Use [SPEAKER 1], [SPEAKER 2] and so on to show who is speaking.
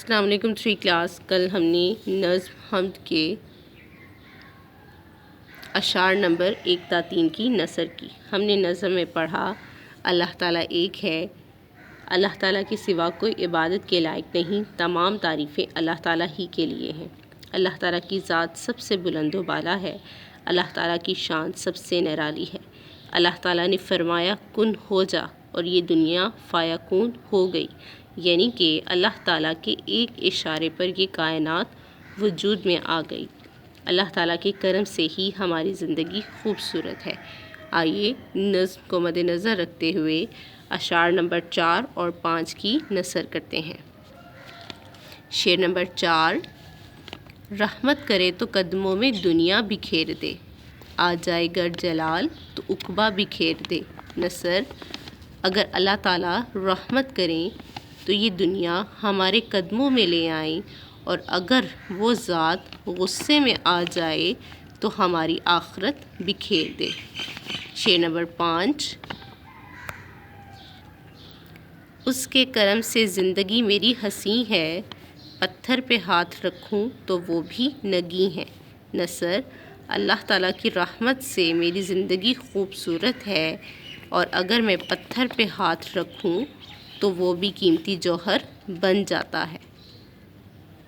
[SPEAKER 1] السلام علیکم 3 کلاس۔ کل ہم نے نظم حمد کے اشعار نمبر 1 تا 3 کی نثر کی۔ ہم نے نظم میں پڑھا اللہ تعالیٰ ایک ہے، اللہ تعالیٰ کے سوا کوئی عبادت کے لائق نہیں، تمام تعریفیں اللہ تعالیٰ ہی کے لیے ہیں، اللہ تعالیٰ کی ذات سب سے بلند و بالا ہے، اللہ تعالیٰ کی شان سب سے نرالی ہے۔ اللہ تعالیٰ نے فرمایا کن ہو جا اور یہ دنیا فیکون ہو گئی، یعنی کہ اللہ تعالیٰ کے ایک اشارے پر یہ کائنات وجود میں آ گئی۔ اللہ تعالیٰ کے کرم سے ہی ہماری زندگی خوبصورت ہے۔ آئیے نظم کو مد نظر رکھتے ہوئے اشعار نمبر 4 اور 5 کی نثر کرتے ہیں۔ شعر نمبر 4۔ رحمت کرے تو قدموں میں دنیا بکھیر دے، آ جائے گر جلال تو عقبہ بکھیر دے۔ نثر: اگر اللہ تعالیٰ رحمت کریں تو یہ دنیا ہمارے قدموں میں لے آئیں، اور اگر وہ ذات غصے میں آ جائے تو ہماری آخرت بکھیر دے۔ شعر نمبر 5۔ اس کے کرم سے زندگی میری ہنسی ہے، پتھر پہ ہاتھ رکھوں تو وہ بھی نگیں ہے۔ نثر: اللہ تعالیٰ کی رحمت سے میری زندگی خوبصورت ہے، اور اگر میں پتھر پہ ہاتھ رکھوں تو وہ بھی قیمتی جوہر بن جاتا ہے۔